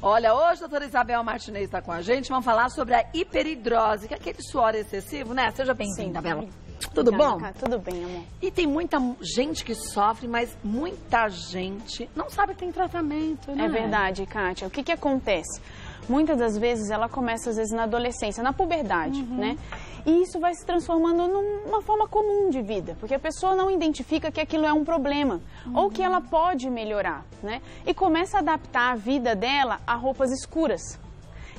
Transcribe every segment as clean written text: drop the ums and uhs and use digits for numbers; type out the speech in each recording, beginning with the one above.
Olha, hoje a doutora Isabel Martinez está com a gente. Vamos falar sobre a hiperidrose, que é aquele suor excessivo, né? Seja bem-vinda, Bela. Tudo bom? Tudo bem, amor. E tem muita gente que sofre, mas muita gente não sabe que tem tratamento, né? É verdade, Kátia. O que acontece? Muitas das vezes ela começa, às vezes, na adolescência, na puberdade, né? E isso vai se transformando numa forma comum de vida, porque a pessoa não identifica que aquilo é um problema, ou que ela pode melhorar, né? E começa a adaptar a vida dela a roupas escuras.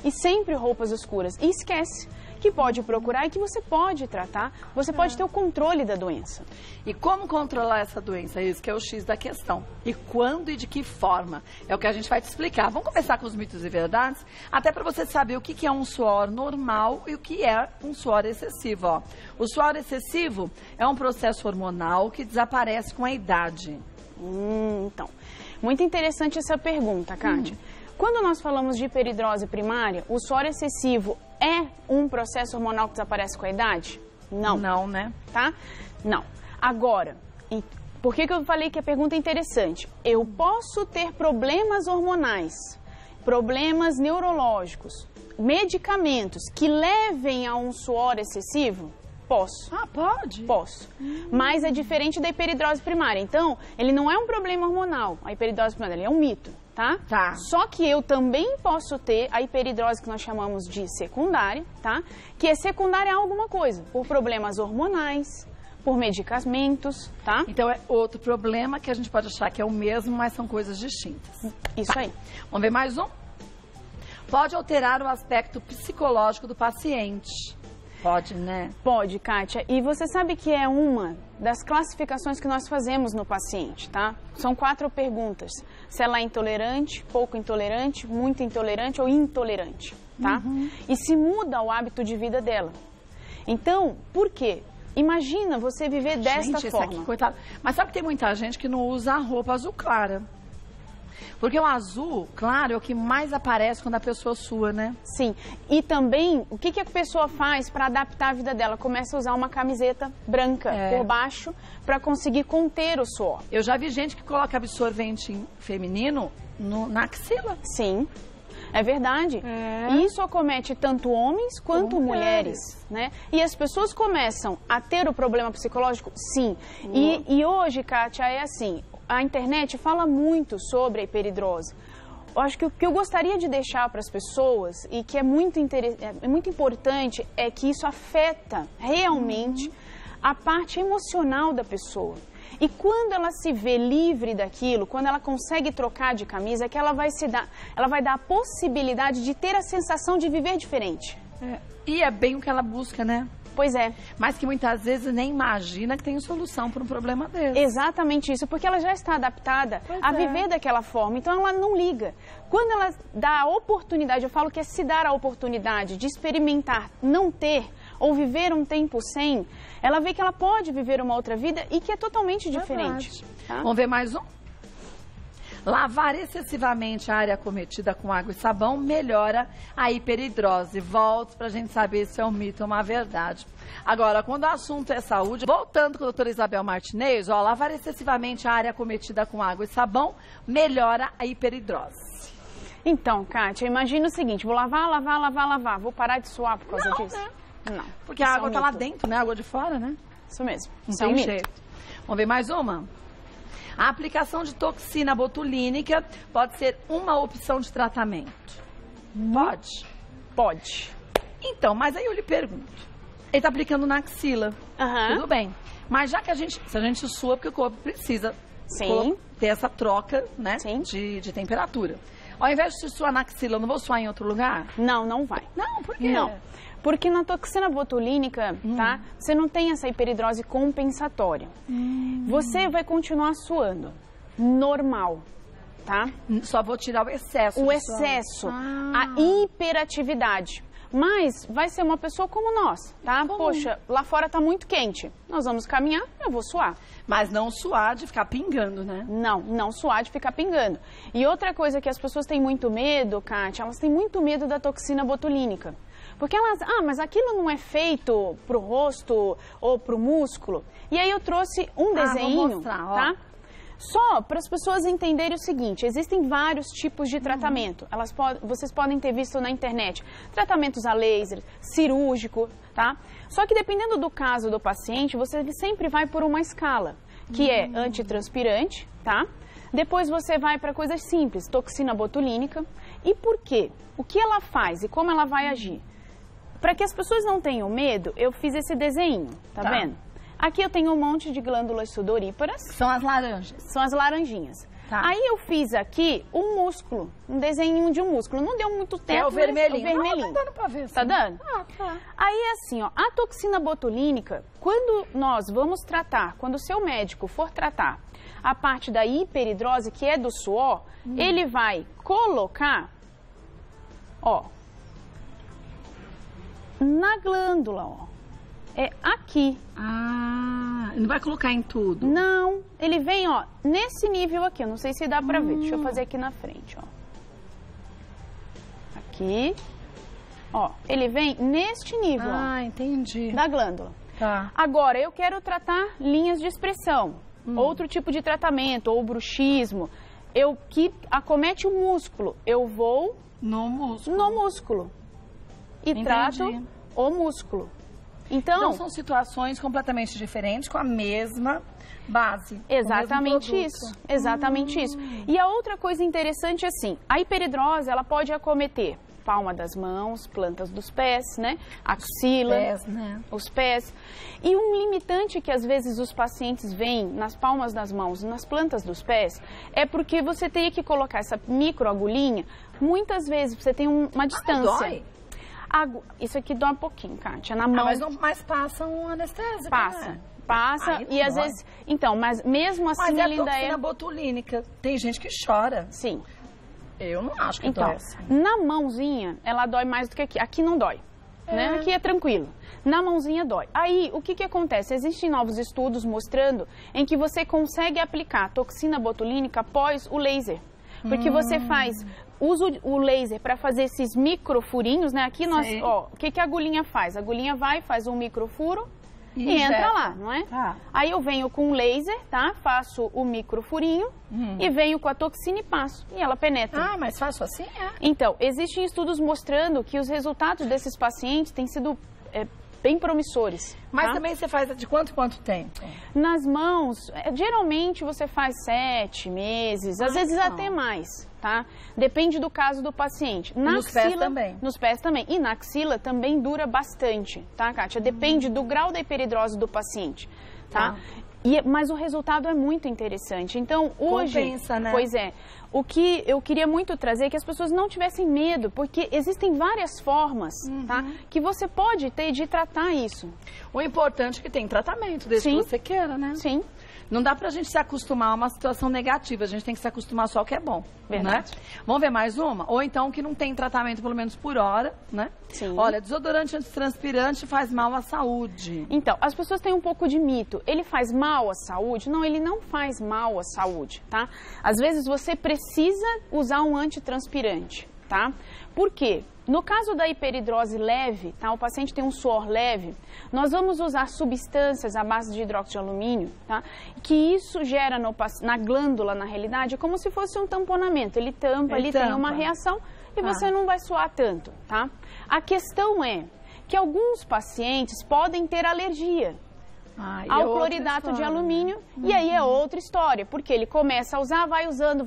E sempre roupas escuras. E esquece que pode procurar e que você pode tratar, você pode ter o controle da doença. E como controlar essa doença? Isso que é o X da questão. E quando e de que forma? É o que a gente vai te explicar. Vamos começar com os mitos e verdades, até para você saber o que é um suor normal e o que é um suor excessivo. Ó. O suor excessivo é um processo hormonal que desaparece com a idade. Então, muito interessante essa pergunta, Kátia. Quando nós falamos de hiperidrose primária, o suor excessivo é um processo hormonal que desaparece com a idade? Não. Não, né? Tá? Não. Agora, por que eu falei que a pergunta é interessante? Eu posso ter problemas hormonais, problemas neurológicos, medicamentos que levem a um suor excessivo? Posso. Ah, pode? Posso. Mas é diferente da hiperidrose primária. Então, ele não é um problema hormonal, a hiperidrose primária, ele é um mito. Tá? Só que eu também posso ter a hiperidrose que nós chamamos de secundária, tá? Que é secundária a alguma coisa, por problemas hormonais, por medicamentos, tá? Então é outro problema que a gente pode achar que é o mesmo, mas são coisas distintas. Isso aí. Vamos ver mais um? Pode alterar o aspecto psicológico do paciente. Pode, né? Pode, Kátia. E você sabe que é uma das classificações que nós fazemos no paciente, tá? São 4 perguntas. Se ela é intolerante, pouco intolerante, muito intolerante ou intolerante, tá? E se muda o hábito de vida dela. Então, por quê? Imagina você viver desta forma. Aqui, coitado. Mas sabe que tem muita gente que não usa a roupa azul clara. Porque o azul, claro, é o que mais aparece quando a pessoa sua, né? Sim. E também, o que a pessoa faz para adaptar a vida dela? Começa a usar uma camiseta branca por baixo para conseguir conter o suor. Eu já vi gente que coloca absorvente feminino na axila. Sim. É verdade. E isso acomete tanto homens quanto mulheres, né? E as pessoas começam a ter o problema psicológico? Sim. E hoje, Kátia, é assim, a internet fala muito sobre a hiperidrose. Eu acho que o que eu gostaria de deixar para as pessoas, e que é muito importante, é que isso afeta realmente a parte emocional da pessoa. E quando ela se vê livre daquilo, quando ela consegue trocar de camisa, é que ela vai dar a possibilidade de ter a sensação de viver diferente. E é bem o que ela busca, né? Pois é. Mas que muitas vezes nem imagina que tem solução para um problema desse. Exatamente isso, porque ela já está adaptada a viver daquela forma, então ela não liga. Quando ela dá a oportunidade, eu falo que é se dar a oportunidade de experimentar, não ter, ou viver um tempo sem, ela vê que ela pode viver uma outra vida e que é totalmente diferente. Tá? Vamos ver mais um? Lavar excessivamente a área acometida com água e sabão melhora a hiperidrose. Volto para a gente saber se é um mito ou uma verdade. Agora, quando o assunto é saúde, voltando com a doutora Isabel Martinez, ó, lavar excessivamente a área acometida com água e sabão melhora a hiperidrose. Então, Kátia, imagina o seguinte, vou lavar, vou parar de suar por causa disso? Né? Não. Porque a água está lá dentro, né? A água de fora, né? Isso mesmo. Não tem jeito. Vamos ver mais uma? A aplicação de toxina botulínica pode ser uma opção de tratamento. Pode? Pode. Então, mas aí eu lhe pergunto. Ele está aplicando na axila. Tudo bem. Mas já que se a gente sua, porque o corpo precisa ter essa troca, né? De temperatura. Ao invés de suar na axila, eu não vou suar em outro lugar? Não, não vai. Não, por quê? Não. Porque na toxina botulínica, tá? Você não tem essa hiperidrose compensatória. Você vai continuar suando normal, tá? Só vou tirar o excesso. O excesso, a hiperatividade. Mas vai ser uma pessoa como nós, tá? Poxa, lá fora tá muito quente. Nós vamos caminhar, eu vou suar. Mas não suar de ficar pingando, né? Não, não suar de ficar pingando. E outra coisa que as pessoas têm muito medo, Kátia, elas têm muito medo da toxina botulínica. Porque elas, mas aquilo não é feito pro rosto ou pro músculo. E aí eu trouxe um desenho, vou mostrar, ó. tá? Só para as pessoas entenderem o seguinte, existem vários tipos de tratamento. Vocês podem ter visto na internet tratamentos a laser, cirúrgico, tá? Só que dependendo do caso do paciente, você sempre vai por uma escala, que é antitranspirante, tá? Depois você vai para coisas simples, toxina botulínica. E por quê? O que ela faz e como ela vai agir? Para que as pessoas não tenham medo, eu fiz esse desenho, tá vendo? Aqui eu tenho um monte de glândulas sudoríparas. São as laranjas. São as laranjinhas. Tá. Aí eu fiz aqui um músculo, um desenho de um músculo. Não deu muito tempo, é o vermelhinho. O vermelhinho. Não, tá dando pra ver. Tá dando? Tá. Aí é assim, ó, a toxina botulínica, quando nós vamos tratar, quando o seu médico for tratar a parte da hiperidrose, que é do suor, ele vai colocar, ó, na glândula, ó. É aqui. Ah, não vai colocar em tudo? Não, ele vem, ó, nesse nível aqui. Eu não sei se dá pra ver. Deixa eu fazer aqui na frente, ó. Aqui. Ó, ele vem neste nível, ó, entendi. da glândula. Tá. Agora, eu quero tratar linhas de expressão. Outro tipo de tratamento, ou bruxismo. Que acomete o músculo. Eu vou no músculo. No músculo. E trato o músculo. Então, são situações completamente diferentes com a mesma base. Exatamente isso. Exatamente isso. E a outra coisa interessante é assim, a hiperidrose, ela pode acometer palma das mãos, plantas dos pés, né? Axila, os pés. E um limitante que às vezes os pacientes veem nas palmas das mãos, nas plantas dos pés, é porque você teria que colocar essa microagulhinha, muitas vezes você tem uma distância. Dói? Isso aqui dói um pouquinho, Kátia, na mão. Mas passa um anestésico, Passa. né? Passa e às vezes... Então, mas mesmo assim ele ainda é... Mas é toxina botulínica. Tem gente que chora. Sim. Eu não acho que então, dói assim. Na mãozinha, ela dói mais do que aqui. Aqui não dói, né? Aqui é tranquilo. Na mãozinha dói. Aí, o que acontece? Existem novos estudos mostrando em que você consegue aplicar toxina botulínica após o laser. Porque você usa o laser para fazer esses microfurinhos, né? Aqui nós, ó, o que a agulhinha faz? A agulhinha vai, faz um microfuro e entra lá, não é? Aí eu venho com o laser, tá? Faço o microfurinho e venho com a toxina e passo. E ela penetra. Ah, mas faço assim, Então, existem estudos mostrando que os resultados desses pacientes têm sido bem promissores. Mas também você faz de quanto tempo? Nas mãos, geralmente você faz 7 meses, às vezes até mais, tá? Depende do caso do paciente. Nos pés também? Nos pés também. E na axila também dura bastante, tá, Kátia? Depende do grau da hiperidrose do paciente, tá? Mas o resultado é muito interessante. Então, hoje... Compensa, né? Pois é. O que eu queria muito trazer é que as pessoas não tivessem medo, porque existem várias formas, tá? Que você pode ter de tratar isso. O importante é que tem tratamento, desde que você queira, né? Sim. Não dá pra gente se acostumar a uma situação negativa, a gente tem que se acostumar só ao que é bom. Verdade. Né? Vamos ver mais uma? Ou então que não tem tratamento pelo menos por hora, né? Sim. Olha, desodorante antitranspirante faz mal à saúde. Então, as pessoas têm um pouco de mito. Ele faz mal à saúde? Não, ele não faz mal à saúde, tá? Às vezes você precisa usar um antitranspirante, tá? Por quê? No caso da hiperidrose leve, tá? O paciente tem um suor leve, nós vamos usar substâncias à base de hidróxido de alumínio, tá? Que isso gera na glândula, na realidade, como se fosse um tamponamento. Ele tampa, ele tem uma reação e você não vai suar tanto, tá? A questão é que alguns pacientes podem ter alergia ao cloridato de alumínio, e aí é outra história, porque ele começa a usar, vai usando,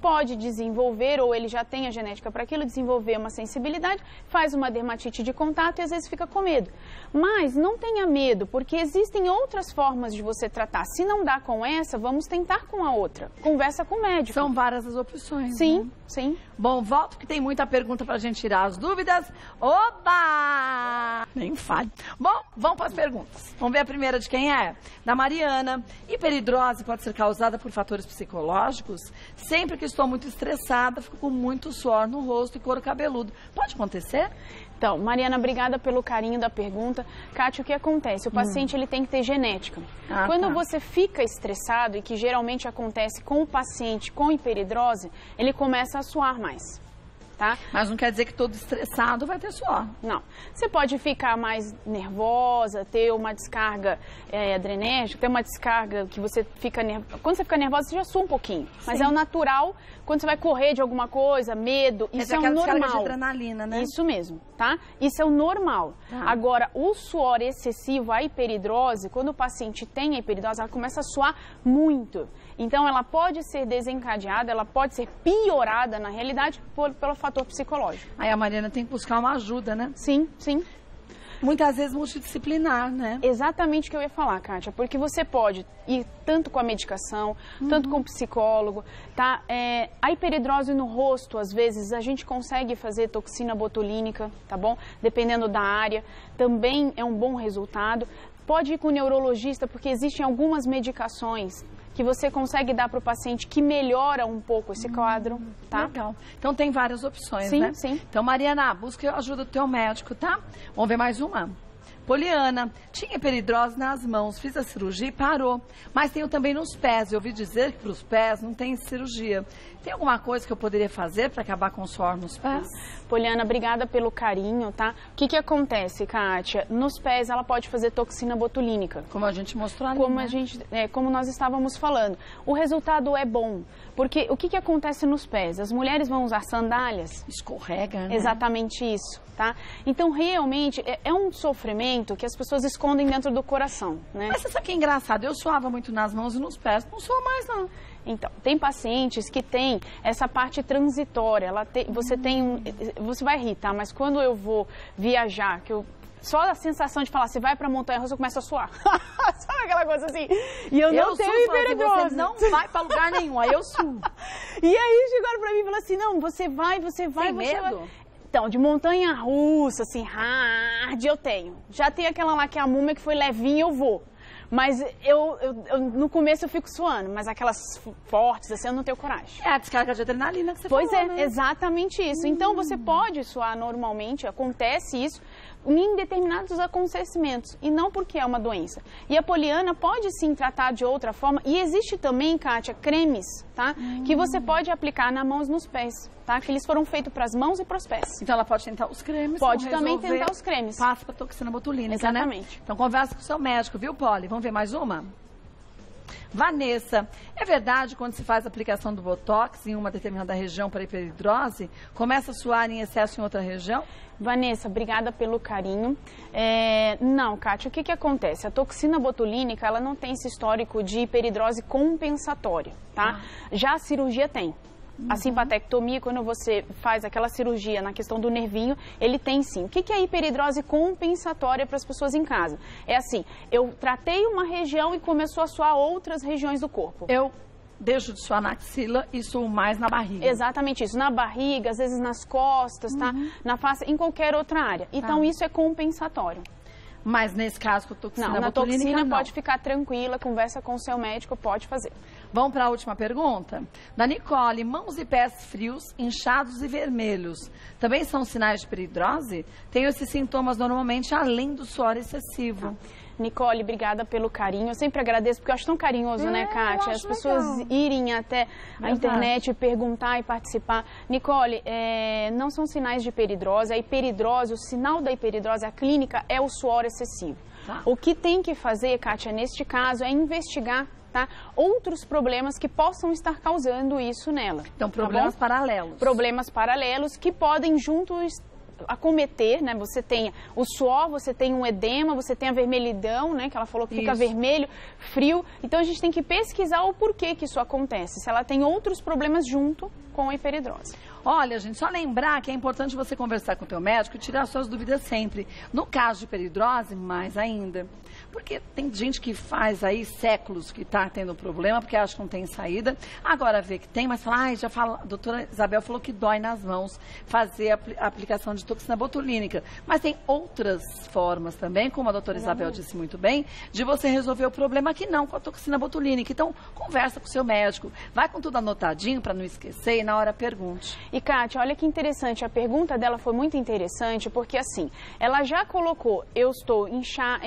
pode desenvolver, ou ele já tem a genética para aquilo, desenvolver uma sensibilidade, faz uma dermatite de contato e às vezes fica com medo. Mas não tenha medo, porque existem outras formas de você tratar. Se não dá com essa, vamos tentar com a outra. Conversa com o médico. São várias as opções. Sim, né? sim. Bom, volto que tem muita pergunta pra gente tirar as dúvidas. Oba! Nem fale. Bom, vamos para as perguntas. Vamos ver a primeira de quem é? Da Mariana. Hiperidrose pode ser causada por fatores psicológicos? Sempre que estou muito estressada, fico com muito suor no rosto e couro cabeludo. Pode acontecer? Então, Mariana, obrigada pelo carinho da pergunta. Kátia, o que acontece? O paciente ele tem que ter genética. Quando você fica estressado, e que geralmente acontece com o paciente com hiperidrose, ele começa a suar mais. Tá? Mas não quer dizer que todo estressado vai ter suor. Não. Você pode ficar mais nervosa, ter uma descarga adrenérgica, ter uma descarga que você fica nervosa. Quando você fica nervosa, você já sua um pouquinho. Mas é o natural, quando você vai correr de alguma coisa, medo, isso é o normal. Descarga de adrenalina, né? Isso mesmo, tá? Isso é o normal. Agora, o suor excessivo, a hiperidrose, quando o paciente tem a hiperidrose, ela começa a suar muito. Então, ela pode ser desencadeada, ela pode ser piorada, na realidade, pelo fator psicológico. Aí a Mariana tem que buscar uma ajuda, né? Sim, sim. Muitas vezes multidisciplinar, né? Exatamente o que eu ia falar, Kátia, porque você pode ir tanto com a medicação, tanto com o psicólogo, tá? A hiperidrose no rosto, às vezes, a gente consegue fazer toxina botulínica, tá bom? Dependendo da área, também é um bom resultado. Pode ir com o neurologista, porque existem algumas medicações que você consegue dar para o paciente que melhora um pouco esse quadro, tá? Legal. Então tem várias opções, sim, né? Sim, sim. Então, Mariana, busca a ajuda do teu médico, tá? Vamos ver mais uma. Poliana, tinha hiperidrose nas mãos, fiz a cirurgia e parou. Mas tenho também nos pés. Eu ouvi dizer que para os pés não tem cirurgia. Tem alguma coisa que eu poderia fazer para acabar com o suor nos pés? Poliana, obrigada pelo carinho, tá? O que acontece, Kátia? Nos pés ela pode fazer toxina botulínica. Como a gente mostrou ali, como né? Como nós estávamos falando. O resultado é bom, porque o que acontece nos pés? As mulheres vão usar sandálias. Escorrega, né? Exatamente isso, tá? Então, realmente, é um sofrimento que as pessoas escondem dentro do coração, né? Mas você sabe que é engraçado? Eu suava muito nas mãos e nos pés. Não suo mais, não. Então, tem pacientes que têm essa parte transitória. Você vai rir, tá? Mas quando eu vou viajar, só a sensação de falar, você vai pra montanha-russa, eu começo a suar. Sabe aquela coisa assim? E eu não tenho hiperidrose. Você não vai pra lugar nenhum, aí eu suo. E aí chegaram pra mim e falaram assim, não, você vai. Tem medo? Vai. Então, de montanha-russa, assim, hard, eu tenho. Já tem aquela lá que é a múmia que foi levinha, eu vou. Mas eu no começo eu fico suando, mas aquelas fortes, assim, eu não tenho coragem. É a descarga de adrenalina que você falou, né? Exatamente isso. Então, você pode suar normalmente, acontece isso, em determinados acontecimentos, e não porque é uma doença. E a Poliana pode sim tratar de outra forma, e existe também, Kátia, cremes, tá? Que você pode aplicar nas mãos e nos pés, tá? Que eles foram feitos para as mãos e para os pés. Então ela pode tentar os cremes. Pode também tentar os cremes. Passa para toxina botulínica, exatamente. Né? Então conversa com o seu médico, viu, Poli? Vamos ver mais uma? Vanessa, é verdade quando se faz a aplicação do Botox em uma determinada região para hiperidrose, começa a suar em excesso em outra região? Vanessa, obrigada pelo carinho. Não, Kátia, o que acontece? A toxina botulínica, ela não tem esse histórico de hiperidrose compensatória, tá? Já a cirurgia tem. A simpatectomia, quando você faz aquela cirurgia na questão do nervinho, ele tem sim. O que é hiperidrose compensatória para as pessoas em casa? É assim, eu tratei uma região e começou a suar outras regiões do corpo. Eu deixo de suar na axila e suo mais na barriga. Exatamente isso, na barriga, às vezes nas costas, tá? Na face, em qualquer outra área. Então isso é compensatório. Mas nesse caso com a toxina botulínica, botulínica, toxina não. Pode ficar tranquila, conversa com o seu médico, pode fazer. Vamos para a última pergunta? Da Nicole, mãos e pés frios, inchados e vermelhos. Também são sinais de hiperidrose? Tenho esses sintomas normalmente além do suor excessivo. Nicole, obrigada pelo carinho. Eu sempre agradeço, porque eu acho tão carinhoso, né, Kátia? As pessoas irem até a internet, perguntar e participar. Nicole, não são sinais de hiperidrose. A hiperidrose, o sinal da hiperidrose, a clínica, é o suor excessivo. O que tem que fazer, Kátia, neste caso, é investigar outros problemas que possam estar causando isso nela. Então, problemas paralelos. Problemas paralelos que podem juntos acometer, né? Você tem o suor, você tem um edema, você tem a vermelhidão, né? Que ela falou que fica vermelho, frio. Então, a gente tem que pesquisar o porquê que isso acontece. Se ela tem outros problemas junto com a hiperidrose. Olha, gente, só lembrar que é importante você conversar com o teu médico e tirar suas dúvidas sempre. No caso de hiperidrose, mais ainda. Porque tem gente que faz aí séculos que está tendo problema, porque acha que não tem saída. Agora vê que tem, mas fala, a doutora Isabel falou que dói nas mãos fazer a aplicação de toxina botulínica. Mas tem outras formas também, como a doutora Isabel disse muito bem, de você resolver o problema que não com a toxina botulínica. Então, conversa com o seu médico, vai com tudo anotadinho para não esquecer e na hora pergunte. E, Kátia, olha que interessante, a pergunta dela foi muito interessante, porque assim, ela já colocou, eu estou incha,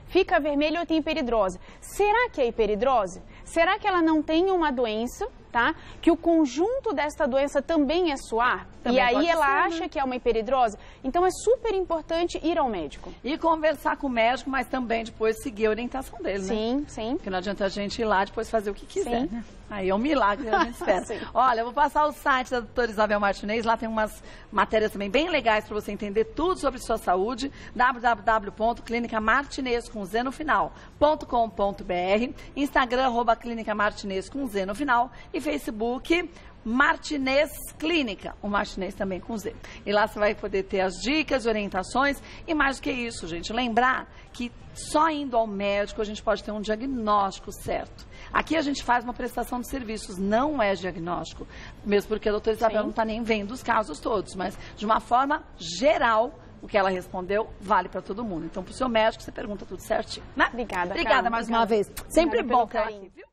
fica vermelho, eu tenho hiperidrose. Será que é hiperidrose? Será que ela não tem uma doença, tá? Que o conjunto desta doença também é suar. Também e aí ela ser, acha que é uma hiperidrose. Então é super importante ir ao médico. E conversar com o médico, mas também depois seguir a orientação dele, né? Sim, sim. Porque não adianta a gente ir lá depois fazer o que quiser, Sim. né? Aí é um milagre que a gente espera. Olha, eu vou passar o site da doutora Isabel Martinez, lá tem umas matérias também bem legais para você entender tudo sobre sua saúde, www.clinicamartinez.com.br, Instagram, @clinicamartinez com Z no final, e Facebook, Martinez Clínica, o Martinez também com Z. E lá você vai poder ter as dicas, orientações e mais do que isso, gente, lembrar que só indo ao médico a gente pode ter um diagnóstico certo. Aqui a gente faz uma prestação de serviços, não é diagnóstico, mesmo porque a doutora Isabel não está nem vendo os casos todos, mas de uma forma geral, o que ela respondeu vale para todo mundo. Então, para o seu médico, você pergunta tudo certinho, né? Obrigada, Obrigada mais uma vez. Sempre bom ter aqui, viu?